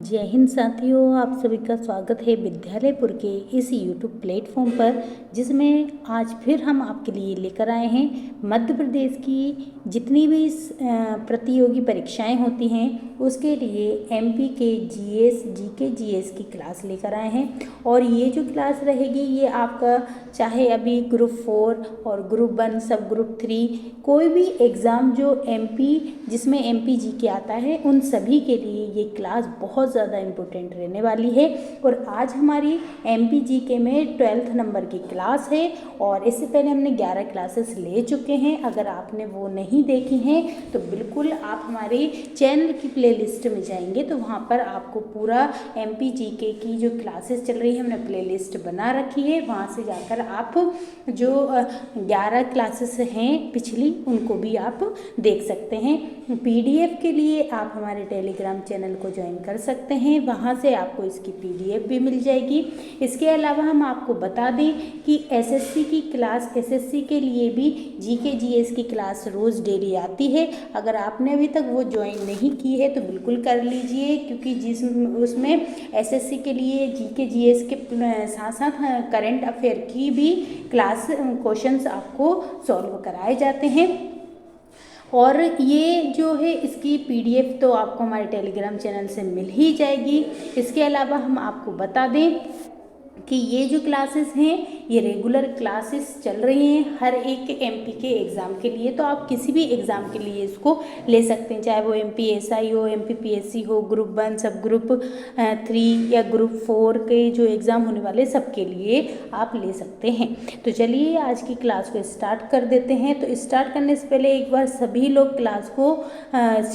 जय हिंद साथियों, आप सभी का स्वागत है विद्यालयपुर के इस YouTube प्लेटफॉर्म पर, जिसमें आज फिर हम आपके लिए लेकर आए हैं मध्य प्रदेश की जितनी भी प्रतियोगी परीक्षाएं होती हैं उसके लिए MP के GS GK GS की क्लास लेकर आए हैं। और ये जो क्लास रहेगी ये आपका चाहे अभी ग्रुप 4 और ग्रुप 1 सब ग्रुप 3 कोई भी एग्ज़ाम जो MP जिसमें MP GK आता है उन सभी के लिए ये क्लास बहुत ज़्यादा इम्पोर्टेंट रहने वाली है। और आज हमारी MP GK में 12th नंबर की क्लास है और इससे पहले हमने 11 क्लासेस ले चुके हैं। अगर आपने वो नहीं देखी हैं तो बिल्कुल आप हमारे चैनल की प्लेलिस्ट में जाएंगे तो वहाँ पर आपको पूरा MP GK की जो क्लासेस चल रही है हमने प्लेलिस्ट बना रखी है। वहाँ से जाकर आप जो 11 क्लासेस हैं पिछली उनको भी आप देख सकते हैं। PDF के लिए आप हमारे टेलीग्राम चैनल को ज्वाइन कर सकते हैं, वहाँ से आपको इसकी PDF भी मिल जाएगी। इसके अलावा हम आपको बता दें कि SSC की क्लास SSC के लिए भी GK GS की क्लास रोज़ डेली आती है। अगर आपने अभी तक वो ज्वाइन नहीं की है तो बिल्कुल कर लीजिए, क्योंकि उसमें SSC के लिए GK GS के साथ साथ करंट अफेयर की भी क्लास क्वेश्चंस आपको सॉल्व कराए जाते हैं। और ये जो है इसकी PDF तो आपको हमारे टेलीग्राम चैनल से मिल ही जाएगी। इसके अलावा हम आपको बता दें कि ये जो क्लासेस हैं ये रेगुलर क्लासेस चल रही हैं हर एक MP के एग्ज़ाम के लिए। तो आप किसी भी एग्ज़ाम के लिए इसको ले सकते हैं, चाहे वो MP SI हो, MP PSC हो, ग्रुप 1 सब ग्रुप 3 या ग्रुप 4 के जो एग्ज़ाम होने वाले सबके लिए आप ले सकते हैं। तो चलिए आज की क्लास को स्टार्ट कर देते हैं। तो स्टार्ट करने से पहले एक बार सभी लोग क्लास को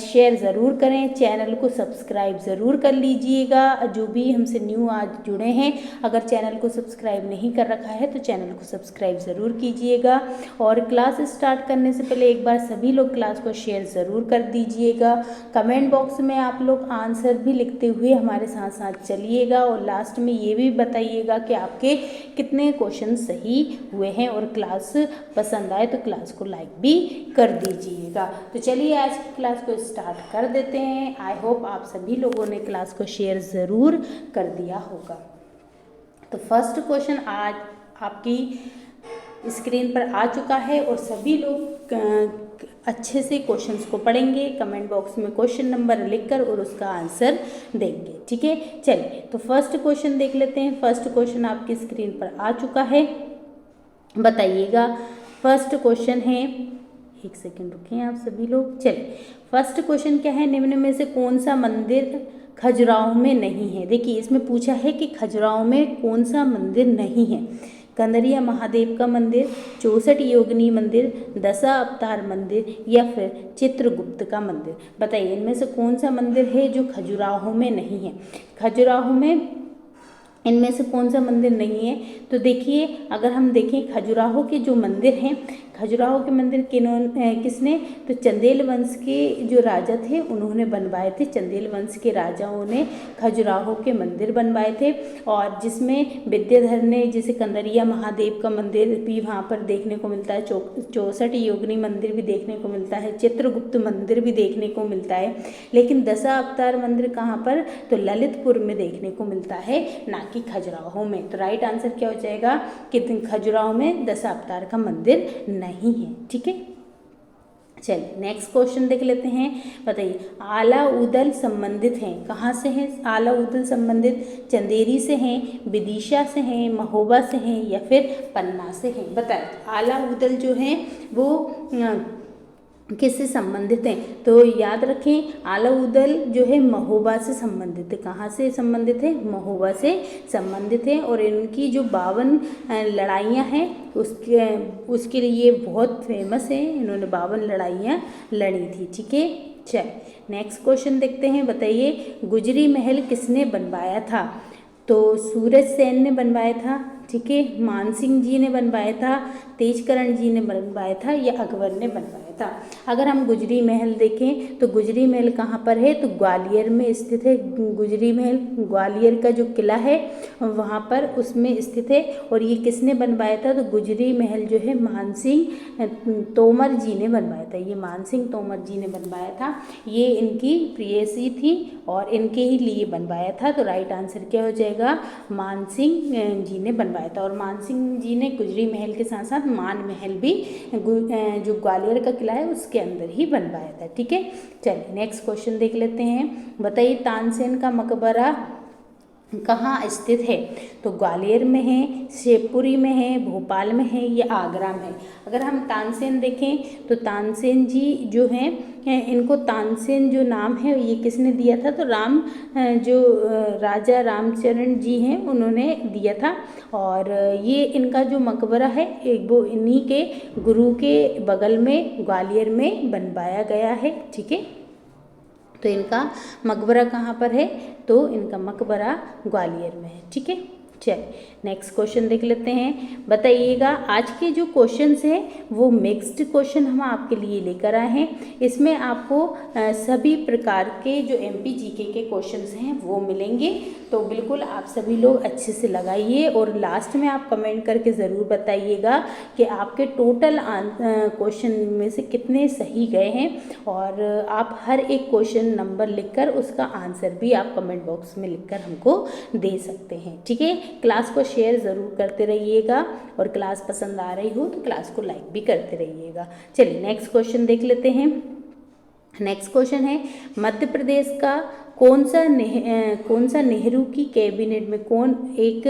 शेयर ज़रूर करें, चैनल को सब्सक्राइब ज़रूर कर लीजिएगा। जो भी हमसे न्यू आज जुड़े हैं अगर चैनल को सब्सक्राइब नहीं कर रखा है तो चैनल को सब्सक्राइब ज़रूर कीजिएगा। और क्लास स्टार्ट करने से पहले एक बार सभी लोग क्लास को शेयर ज़रूर कर दीजिएगा। कमेंट बॉक्स में आप लोग आंसर भी लिखते हुए हमारे साथ साथ चलिएगा और लास्ट में ये भी बताइएगा कि आपके कितने क्वेश्चन सही हुए हैं। और क्लास पसंद आए तो क्लास को लाइक भी कर दीजिएगा। तो चलिए आज की क्लास को स्टार्ट कर देते हैं। आई होप आप सभी लोगों ने क्लास को शेयर ज़रूर कर दिया होगा। तो फर्स्ट क्वेश्चन आज आपकी स्क्रीन पर आ चुका है और सभी लोग अच्छे से क्वेश्चंस को पढ़ेंगे, कमेंट बॉक्स में क्वेश्चन नंबर लिखकर और उसका आंसर देंगे। ठीक है, चलिए तो फर्स्ट क्वेश्चन देख लेते हैं। फर्स्ट क्वेश्चन आपकी स्क्रीन पर आ चुका है, बताइएगा। फर्स्ट क्वेश्चन है, एक सेकेंड रुकिए आप सभी लोग। चलिए फर्स्ट क्वेश्चन क्या है, निम्न में से कौन सा मंदिर खजुराहो में नहीं है। देखिए इसमें पूछा है कि खजुराहो में कौन सा मंदिर नहीं है। कंदरिया महादेव का मंदिर, 64 योगिनी मंदिर, दशा अवतार मंदिर या फिर चित्रगुप्त का मंदिर। बताइए इनमें से कौन सा मंदिर है जो खजुराहो में नहीं है। खजुराहो में इनमें से कौन सा मंदिर नहीं है। तो देखिए अगर हम देखें खजुराहो के जो मंदिर हैं, खजुराहो के मंदिर किसने, तो चंदेल वंश के जो राजा थे उन्होंने बनवाए थे। चंदेल वंश के राजाओं ने खजुराहो के मंदिर बनवाए थे और जिसमें विद्याधर ने, जैसे कंदरिया महादेव का मंदिर भी वहाँ पर देखने को मिलता है, 64 योगिनी मंदिर भी देखने को मिलता है, चित्रगुप्त मंदिर भी देखने को मिलता है। लेकिन दशा अवतार मंदिर कहाँ पर, तो ललितपुर में देखने को मिलता है, ना कि खजुराहो में। तो राइट आंसर क्या हो जाएगा कि खजुराहो में दशा अवतार का मंदिर नहीं है। ठीक है, चलिए नेक्स्ट क्वेश्चन देख लेते हैं। बताइए आला उदल संबंधित हैं, कहाँ से हैं आला उदल संबंधित, चंदेरी से हैं, विदिशा से हैं, महोबा से हैं या फिर पन्ना से हैं। बताइए आला उदल जो हैं वो किससे संबंधित हैं। तो याद रखें आला उदल जो है महोबा से संबंधित है। कहाँ से संबंधित है, महोबा से संबंधित है। और इनकी जो 52 लड़ाइयाँ हैं उसके लिए बहुत फेमस है, इन्होंने 52 लड़ाइयाँ लड़ी थी। ठीक है, चलिए नेक्स्ट क्वेश्चन देखते हैं। बताइए गुजरी महल किसने बनवाया था। तो सूरज सेन ने बनवाया था। ठीक है, मानसिंह जी ने बनवाया था, तेजकरण जी ने बनवाया था या अकबर ने बनवाया था। अगर हम गुजरी महल देखें तो गुजरी महल कहाँ पर है, तो ग्वालियर में स्थित है। गुजरी महल ग्वालियर का जो किला है वहाँ पर उसमें स्थित है। और ये किसने बनवाया था, तो गुजरी महल जो है मानसिंह तोमर जी ने बनवाया था। ये मानसिंह तोमर जी ने बनवाया था। ये इनकी प्रेयसी थी और इनके ही लिए बनवाया था। तो राइट आंसर क्या हो जाएगा, मानसिंह जी ने बनवाया था। और मानसिंह जी ने गुजरी महल के साथ साथ मान महल भी जो ग्वालियर का किला है उसके अंदर ही बनवाया था। ठीक है, चलिए नेक्स्ट क्वेश्चन देख लेते हैं। बताइए तानसेन का मकबरा कहाँ स्थित है, तो ग्वालियर में है, शिवपुरी में है, भोपाल में है या आगरा में। अगर हम तानसेन देखें तो तानसेन जी जो हैं इनको तानसेन जो नाम है ये किसने दिया था, तो राजा रामचरण जी हैं उन्होंने दिया था। और ये इनका जो मकबरा है वो इन्हीं के गुरु के बगल में ग्वालियर में बनवाया गया है। ठीक है, तो इनका मकबरा कहाँ पर है, तो इनका मकबरा ग्वालियर में है। ठीक है, चलिए नेक्स्ट क्वेश्चन देख लेते हैं। बताइएगा, आज के जो क्वेश्चंस हैं वो मिक्स्ड क्वेश्चन हम आपके लिए लेकर आए हैं। इसमें आपको सभी प्रकार के जो एमपी जीके के क्वेश्चंस हैं वो मिलेंगे। तो बिल्कुल आप सभी लोग अच्छे से लगाइए और लास्ट में आप कमेंट करके ज़रूर बताइएगा कि आपके टोटल क्वेश्चन में से कितने सही गए हैं। और आप हर एक क्वेश्चन नंबर लिखकर उसका आंसर भी आप कमेंट बॉक्स में लिखकर हमको दे सकते हैं। ठीक है, क्लास को शेयर ज़रूर करते रहिएगा और क्लास पसंद आ रही हो तो क्लास को लाइक भी करते रहिएगा। चलिए नेक्स्ट क्वेश्चन देख लेते हैं। नेक्स्ट क्वेश्चन है, मध्य प्रदेश का कौन सा नेहरू की कैबिनेट में कौन एक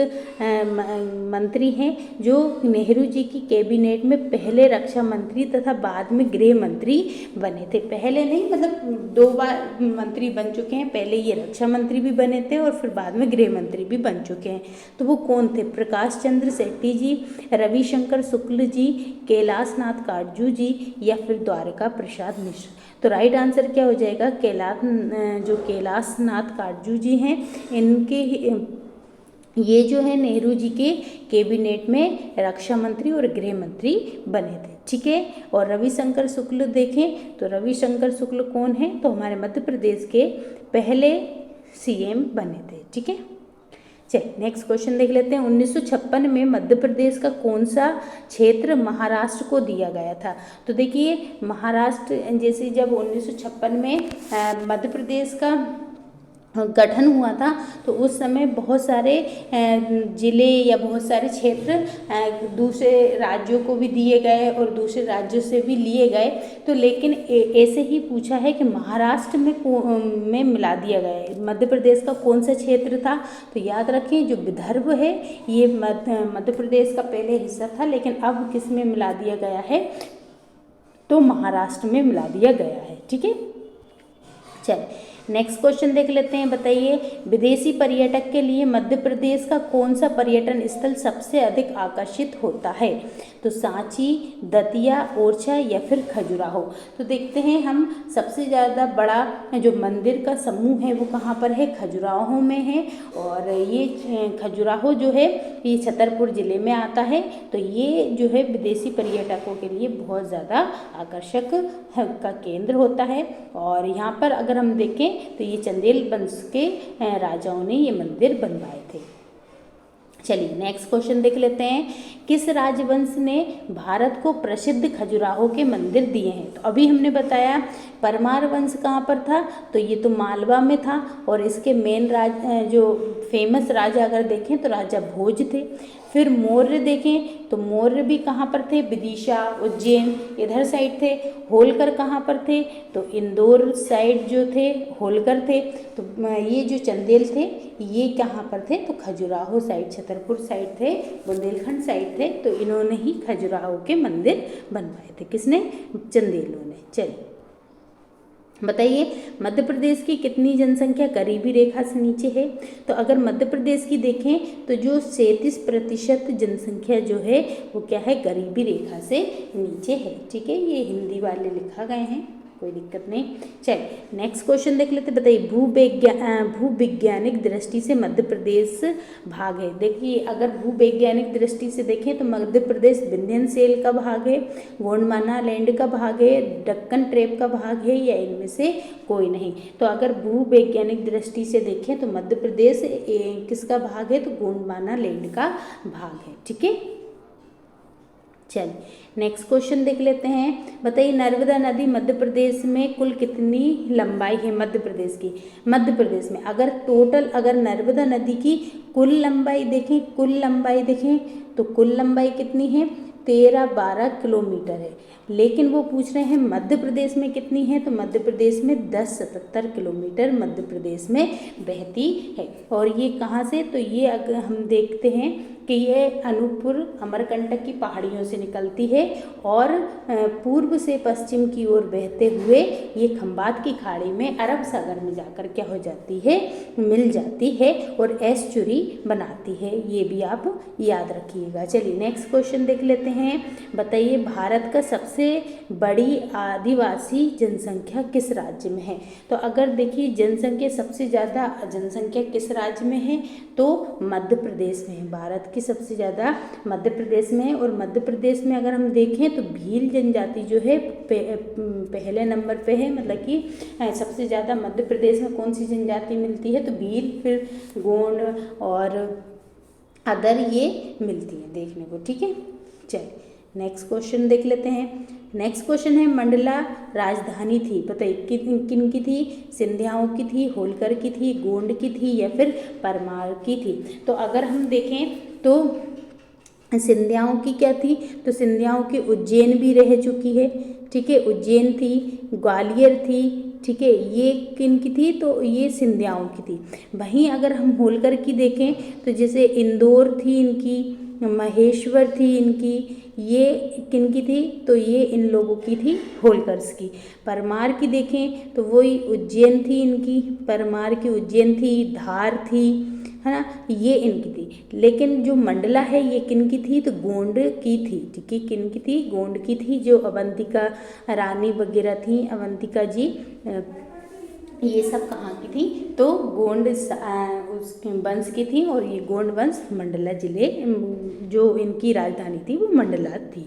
मंत्री हैं जो नेहरू जी की कैबिनेट में पहले रक्षा मंत्री तथा बाद में गृह मंत्री बने थे। पहले नहीं, मतलब 2 बार मंत्री बन चुके हैं। पहले ये रक्षा मंत्री भी बने थे और फिर बाद में गृह मंत्री भी बन चुके हैं। तो वो कौन थे, प्रकाश चंद्र सेठी जी, रविशंकर शुक्ल जी, कैलाश नाथ काटजू जी या फिर द्वारका प्रसाद मिश्र। तो राइट आंसर क्या हो जाएगा, कैलाश नाथ काटजू जी हैं, इनके ये जो है नेहरू जी के कैबिनेट में रक्षा मंत्री और गृह मंत्री बने थे। ठीक है, और रविशंकर शुक्ल देखें तो रविशंकर शुक्ल कौन है, तो हमारे मध्य प्रदेश के पहले सीएम बने थे। ठीक है, चलिए नेक्स्ट क्वेश्चन देख लेते हैं। 1956 में मध्य प्रदेश का कौन सा क्षेत्र महाराष्ट्र को दिया गया था। तो देखिए महाराष्ट्र जैसे जब 1956 में मध्य प्रदेश का गठन हुआ था तो उस समय बहुत सारे ज़िले या बहुत सारे क्षेत्र दूसरे राज्यों को भी दिए गए और दूसरे राज्यों से भी लिए गए। तो लेकिन ऐसे ही पूछा है कि महाराष्ट्र में मिला दिया गया है। मध्य प्रदेश का कौन सा क्षेत्र था, तो याद रखें जो विदर्भ है ये मध्य प्रदेश का पहले हिस्सा था, लेकिन अब किस में मिला दिया गया है, तो महाराष्ट्र में मिला दिया गया है। ठीक है, चलिए नेक्स्ट क्वेश्चन देख लेते हैं। बताइए विदेशी पर्यटक के लिए मध्य प्रदेश का कौन सा पर्यटन स्थल सबसे अधिक आकर्षित होता है, तो सांची, दतिया, ओरछा या फिर खजुराहो। तो देखते हैं हम सबसे ज़्यादा बड़ा जो मंदिर का समूह है वो कहाँ पर है, खजुराहो में है। और ये खजुराहो जो है ये छतरपुर ज़िले में आता है। तो ये जो है विदेशी पर्यटकों के लिए बहुत ज़्यादा आकर्षक का केंद्र होता है। और यहाँ पर अगर हम देखें तो ये चंदेल वंश के राजाओं ने ये मंदिर बनवाए थे। चलिए नेक्स्ट क्वेश्चन देख लेते हैं। किस राजवंश ने भारत को प्रसिद्ध खजुराहो के मंदिर दिए हैं, तो अभी हमने बताया परमार वंश कहाँ पर था, तो ये तो मालवा में था। और इसके मेन जो फेमस राजा अगर देखें तो राजा भोज थे। फिर मौर्य देखें तो मौर्य भी कहाँ पर थे, विदिशा, उज्जैन इधर साइड थे। होलकर कहाँ पर थे, तो इंदौर साइड जो थे होलकर थे। तो ये जो चंदेल थे ये कहाँ पर थे, तो खजुराहो साइड, छतरपुर साइड थे, बुंदेलखंड साइड थे। तो इन्होंने ही खजुराहो के मंदिर बनवाए थे, किसने, चंदेलों ने। चलिए बताइए मध्य प्रदेश की कितनी जनसंख्या गरीबी रेखा से नीचे है, तो अगर मध्य प्रदेश की देखें तो जो 37% जनसंख्या जो है वो क्या है, गरीबी रेखा से नीचे है। ठीक है, ये हिंदी वाले लिखा गए हैं। कोई दिक्कत नहीं। चलिए नेक्स्ट क्वेश्चन देख लेते। बताइए भूवैज्ञानिक दृष्टि से मध्य प्रदेश भाग है। देखिए अगर भूवैज्ञानिक दृष्टि से देखें तो मध्य प्रदेश विंध्यन सेल का भाग है, गोंडवाना लैंड का भाग है, दक्कन ट्रेप का भाग है, या इनमें से कोई नहीं। तो अगर भूवैज्ञानिक दृष्टि से देखें तो मध्य प्रदेश किसका भाग है, तो गोंडवाना लैंड का भाग है। ठीक है, चलिए नेक्स्ट क्वेश्चन देख लेते हैं। बताइए नर्मदा नदी मध्य प्रदेश में कुल कितनी लंबाई है मध्य प्रदेश की। मध्य प्रदेश में अगर टोटल अगर नर्मदा नदी की कुल लंबाई देखें तो कुल लंबाई कितनी है, 13-12 किलोमीटर है। लेकिन वो पूछ रहे हैं मध्य प्रदेश में कितनी है, तो मध्य प्रदेश में 1077 किलोमीटर मध्य प्रदेश में बहती है। और ये कहाँ से, तो ये अगर हम देखते हैं कि ये अनूपपुर अमरकंटक की पहाड़ियों से निकलती है और पूर्व से पश्चिम की ओर बहते हुए ये खंबात की खाड़ी में अरब सागर में जाकर क्या हो जाती है, मिल जाती है और एस्चुरी बनाती है। ये भी आप याद रखिएगा। चलिए नेक्स्ट क्वेश्चन देख लेते हैं। बताइए भारत का सबसे बड़ी आदिवासी जनसंख्या किस राज्य में है। तो अगर देखिए सबसे ज़्यादा जनसंख्या किस राज्य में है, तो मध्य प्रदेश में है। भारत की सबसे ज़्यादा मध्य प्रदेश में है। और मध्य प्रदेश में अगर हम देखें तो भील जनजाति जो है पहले नंबर पे है, मतलब कि सबसे ज़्यादा मध्य प्रदेश में कौन सी जनजाति मिलती है, तो भील, फिर गोंड और अदर ये मिलती है देखने को। ठीक है, चलिए नेक्स्ट क्वेश्चन देख लेते हैं। नेक्स्ट क्वेश्चन है मंडला राजधानी थी। बताइए किन की थी, सिंधियाओं की थी, होलकर की थी, गोंड की थी, या फिर परमार की थी। तो अगर हम देखें तो सिंधियाओं की क्या थी, तो सिंधियाओं की उज्जैन भी रह चुकी है। ठीक है, उज्जैन थी, ग्वालियर थी। ठीक है, ये किन की थी, तो ये सिंधियाओं की थी। वहीं अगर हम होलकर की देखें तो जैसे इंदौर थी इनकी, महेश्वर थी इनकी, ये किन की थी, तो ये इन लोगों की थी, होलकर्स की। परमार की देखें तो वही उज्जैन थी इनकी, परमार की उज्जैन थी, धार थी, है ना, ये इनकी थी। लेकिन जो मंडला है ये किन की थी, तो गोंड की थी। ठीक है, किन की थी, गोंड की थी। जो अवंतिका रानी वगैरह थी, अवंतिका जी, ये सब कहाँ की थी, तो गोंड उस वंश की थी। और ये गोंड वंश मंडला जिले, जो इनकी राजधानी थी वो मंडला थी।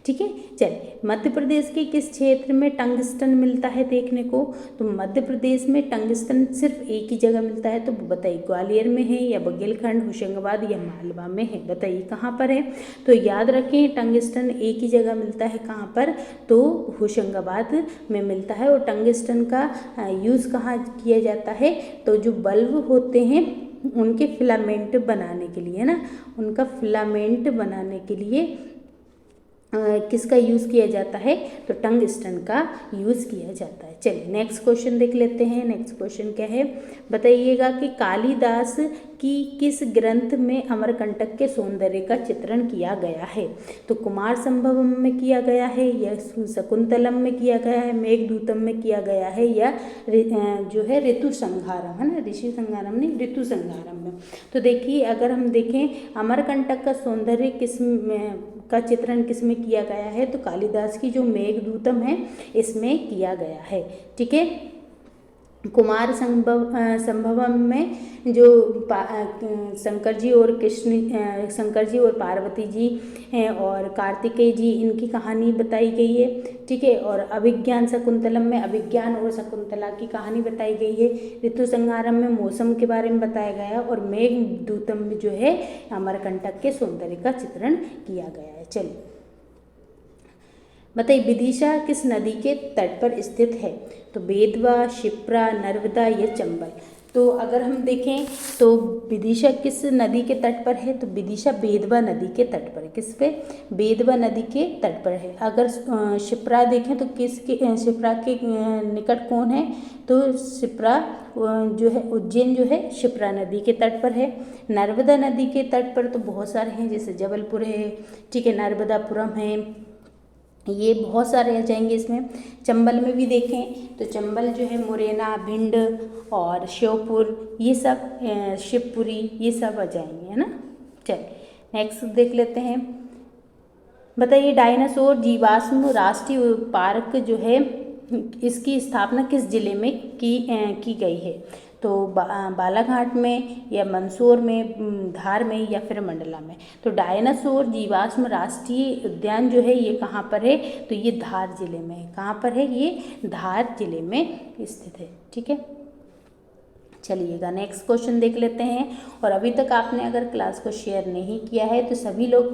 ठीक है, चलिए मध्य प्रदेश के किस क्षेत्र में टंगस्टन मिलता है देखने को, तो मध्य प्रदेश में टंगस्टन सिर्फ एक ही जगह मिलता है। तो बताइए ग्वालियर में है, या बुंदेलखंड, होशंगाबाद, या मालवा में है। बताइए कहाँ पर है, तो याद रखें टंगस्टन एक ही जगह मिलता है। कहाँ पर, तो होशंगाबाद में मिलता है। और टंगस्टन का यूज़ कहाँ किया जाता है, तो जो बल्ब होते हैं उनके फिलामेंट बनाने के लिए, है ना, उनका फिलामेंट बनाने के लिए किसका यूज़ किया जाता है, तो टंगस्टन का यूज़ किया जाता है। चलिए नेक्स्ट क्वेश्चन देख लेते हैं। नेक्स्ट क्वेश्चन क्या है, बताइएगा कि कालिदास की किस ग्रंथ में अमरकंटक के सौंदर्य का चित्रण किया गया है। तो कुमार संभवम में किया गया है, या शकुंतलम में किया गया है, मेघदूतम में किया गया है, या जो है ऋतु संहारम, है ना, ऋषि संहारम नहीं, ऋतु संहारम में। तो देखिए अगर हम देखें अमरकंटक का सौंदर्य किस में का चित्रण किस में किया गया है, तो कालिदास की जो मेघदूतम है इसमें किया गया है। ठीक है, कुमार संभवम में जो शंकर जी और पार्वती जी हैं और कार्तिकेय जी, इनकी कहानी बताई गई है। ठीक है, और अभिज्ञान शकुंतलम में अभिज्ञान और शकुंतला की कहानी बताई गई है। ऋतु संहारम में मौसम के बारे में बताया गया है। और मेघदूतम में जो है अमरकंटक के सौंदर्य का चित्रण किया गया है। चलिए बताइए विदिशा किस नदी के तट पर स्थित है, तो बेतवा, शिप्रा, नर्मदा, या चंबल। तो अगर हम देखें तो विदिशा किस नदी के तट पर है, तो विदिशा बेतवा नदी के तट पर है। किस पे, बेतवा नदी के तट पर है। अगर शिप्रा देखें तो शिप्रा के निकट कौन है, तो शिप्रा जो है उज्जैन जो है शिप्रा नदी के तट पर है। नर्मदा नदी के तट पर तो बहुत सारे हैं, जैसे जबलपुर है, ठीक है, नर्मदापुरम है, ये बहुत सारे आ जाएंगे इसमें। चंबल में भी देखें तो चंबल जो है मुरैना, भिंड और श्योपुर, ये सब शिवपुरी, ये सब आ जाएंगे, है ना। चलिए नेक्स्ट देख लेते हैं। बताइए डायनासोर जीवाश्म राष्ट्रीय पार्क जो है इसकी स्थापना किस जिले में की गई है? तो बालाघाट में या मंदसौर में, धार में या फिर मंडला में। तो डायनासोर जीवाश्म राष्ट्रीय उद्यान जो है ये कहाँ पर है? तो ये धार जिले में है। कहाँ पर है? ये धार जिले में स्थित है। ठीक है, चलिएगा नेक्स्ट क्वेश्चन देख लेते हैं। और अभी तक आपने अगर क्लास को शेयर नहीं किया है तो सभी लोग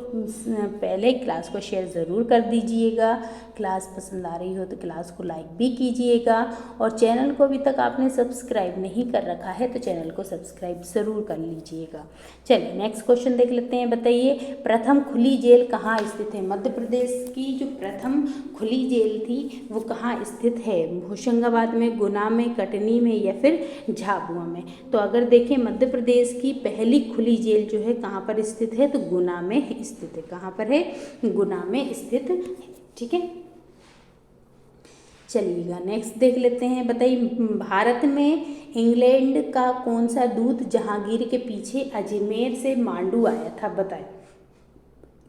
पहले क्लास को शेयर ज़रूर कर दीजिएगा। क्लास पसंद आ रही हो तो क्लास को लाइक भी कीजिएगा, और चैनल को अभी तक आपने सब्सक्राइब नहीं कर रखा है तो चैनल को सब्सक्राइब ज़रूर कर लीजिएगा। चलिए नेक्स्ट क्वेश्चन देख लेते हैं। बताइए प्रथम खुली जेल कहाँ स्थित है? मध्य प्रदेश की जो प्रथम खुली जेल थी वो कहाँ स्थित है? होशंगाबाद में, गुना में, कटनी में या फिर झाबुआ में। तो अगर देखें मध्य प्रदेश की पहली खुली जेल जो है कहाँ पर स्थित है? तो गुना में स्थित है। कहाँ पर है? गुना में स्थित है। ठीक है, चलिएगा नेक्स्ट देख लेते हैं। बताइए भारत में इंग्लैंड का कौन सा दूत जहांगीर के पीछे अजमेर से मांडू आया था? बताएं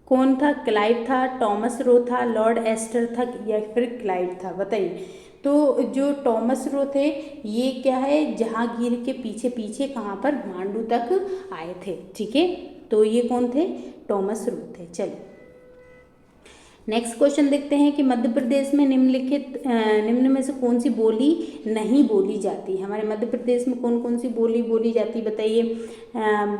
कौन था? क्लाइव था, टॉमस रो था, लॉर्ड एस्टर था या फिर क्लाइव था? बताइए। तो जो टॉमस रो थे ये क्या है? जहांगीर के पीछे पीछे कहाँ पर? मांडू तक आए थे। ठीक है, तो ये कौन थे? टॉमस रो थे। चलिए नेक्स्ट क्वेश्चन देखते हैं कि मध्य प्रदेश में निम्न में से कौन सी बोली नहीं बोली जाती? हमारे मध्य प्रदेश में कौन कौन सी बोली बोली जाती? बताइए।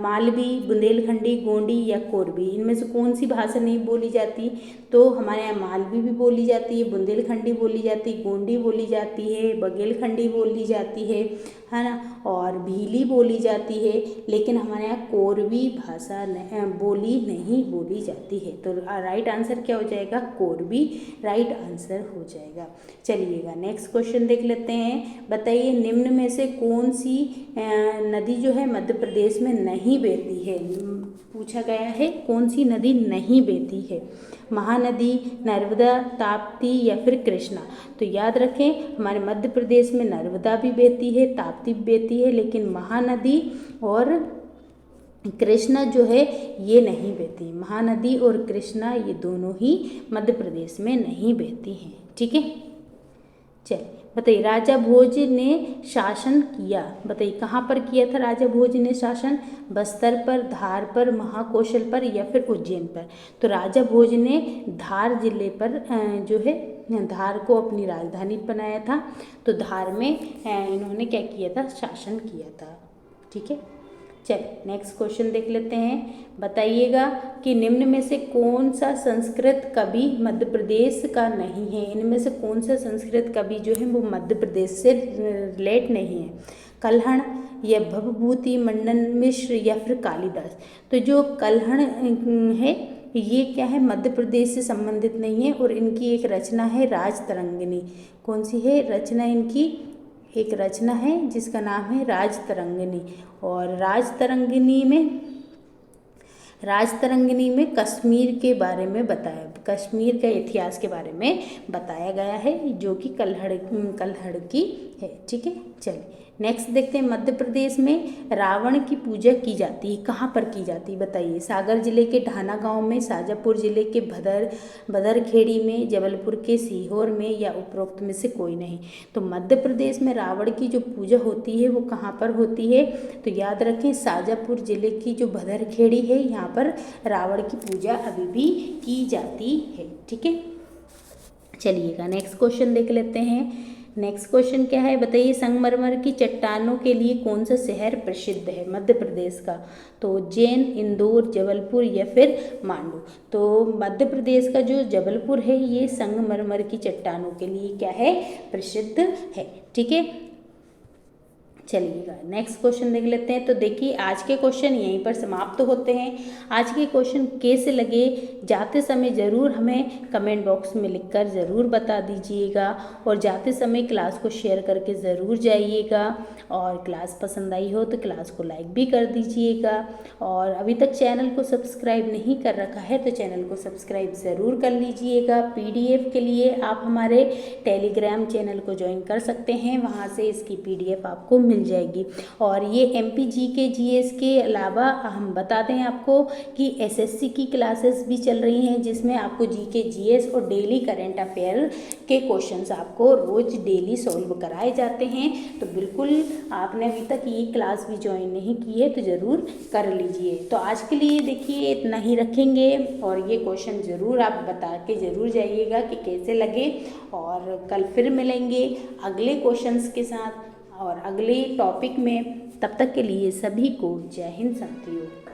मालवी, बुंदेलखंडी, गोंडी या कोरबी। इनमें से कौन सी भाषा नहीं बोली जाती? तो हमारे यहाँ मालवी भी बोली जाती है, बुंदेलखंडी बोली जाती है, गोंडी बोली जाती है, बघेलखंडी बोली जाती है ना, और भीली बोली जाती है। लेकिन हमारे यहाँ कोरबी भाषा बोली नहीं बोली जाती है। तो राइट आंसर क्या हो जाएगा? कोरबी राइट आंसर हो जाएगा। चलिएगा नेक्स्ट क्वेश्चन देख लेते हैं। बताइए निम्न में से कौन सी नदी जो है मध्य प्रदेश में नहीं बहती है? पूछा गया है कौन सी नदी नहीं बहती है? महानदी, नर्मदा, ताप्ती या फिर कृष्णा। तो याद रखें हमारे मध्य प्रदेश में नर्मदा भी बहती है, ताप्ती भी बहती है, लेकिन महानदी और कृष्णा जो है ये नहीं बहती। महानदी और कृष्णा ये दोनों ही मध्य प्रदेश में नहीं बहती हैं। ठीक है, चलिए बताइए राजा भोज ने शासन किया। बताइए कहाँ पर किया था राजा भोज ने शासन? बस्तर पर, धार पर, महाकौशल पर या फिर उज्जैन पर। तो राजा भोज ने धार जिले पर जो है धार को अपनी राजधानी बनाया था। तो धार में इन्होंने क्या किया था? शासन किया था। ठीक है, चलिए नेक्स्ट क्वेश्चन देख लेते हैं। बताइएगा कि निम्न में से कौन सा संस्कृत कवि मध्य प्रदेश का नहीं है? इनमें से कौन सा संस्कृत कवि जो है वो मध्य प्रदेश से रिलेट नहीं है? कल्हण या भवभूति मंडन मिश्र या फिर कालिदास। तो जो कल्हण है ये क्या है? मध्य प्रदेश से संबंधित नहीं है, और इनकी एक रचना है राजतरंगिणी। कौन सी है रचना इनकी? एक रचना है जिसका नाम है राजतरंगिणी। और राजतरंगिणी में कश्मीर के बारे में बताया, कश्मीर के इतिहास के बारे में बताया गया है, जो कि कल्हड़ की है। ठीक है, चलिए नेक्स्ट देखते हैं। मध्य प्रदेश में रावण की पूजा की जाती है, कहाँ पर की जाती है? बताइए। सागर जिले के ढाना गांव में, शाजापुर जिले के भदरखेड़ी में, जबलपुर के सीहोर में या उपरोक्त में से कोई नहीं। तो मध्य प्रदेश में रावण की जो पूजा होती है वो कहाँ पर होती है? तो याद रखें शाजापुर जिले की जो भदरखेड़ी है यहाँ पर रावण की पूजा अभी भी की जाती है। ठीक है, चलिएगा नेक्स्ट क्वेश्चन देख लेते हैं। नेक्स्ट क्वेश्चन क्या है? बताइए संगमरमर की चट्टानों के लिए कौन सा शहर प्रसिद्ध है मध्य प्रदेश का? तो उज्जैन, इंदौर, जबलपुर या फिर मांडू। तो मध्य प्रदेश का जो जबलपुर है ये संगमरमर की चट्टानों के लिए क्या है? प्रसिद्ध है। ठीक है, चलिएगा नेक्स्ट क्वेश्चन देख लेते हैं। तो देखिए आज के क्वेश्चन यहीं पर समाप्त होते हैं। आज के क्वेश्चन कैसे लगे जाते समय ज़रूर हमें कमेंट बॉक्स में लिखकर ज़रूर बता दीजिएगा, और जाते समय क्लास को शेयर करके ज़रूर जाइएगा, और क्लास पसंद आई हो तो क्लास को लाइक भी कर दीजिएगा। और अभी तक चैनल को सब्सक्राइब नहीं कर रखा है तो चैनल को सब्सक्राइब ज़रूर कर लीजिएगा। PDF के लिए आप हमारे टेलीग्राम चैनल को ज्वाइन कर सकते हैं, वहाँ से इसकी PDF आपको मिल मिल जाएगी। और ये MPG के GS के अलावा हम बता दें आपको कि SSC की क्लासेस भी चल रही हैं, जिसमें आपको GK GS और डेली करंट अफेयर के क्वेश्चंस आपको रोज़ डेली सॉल्व कराए जाते हैं। तो बिल्कुल आपने अभी तक ये क्लास भी ज्वाइन नहीं की है तो ज़रूर कर लीजिए। तो आज के लिए देखिए इतना ही रखेंगे, और ये क्वेश्चन ज़रूर आप बता के ज़रूर जाइएगा कि कैसे लगे। और कल फिर मिलेंगे अगले क्वेश्चंस के साथ और अगले टॉपिक में। तब तक के लिए सभी को जय हिंद साथियों।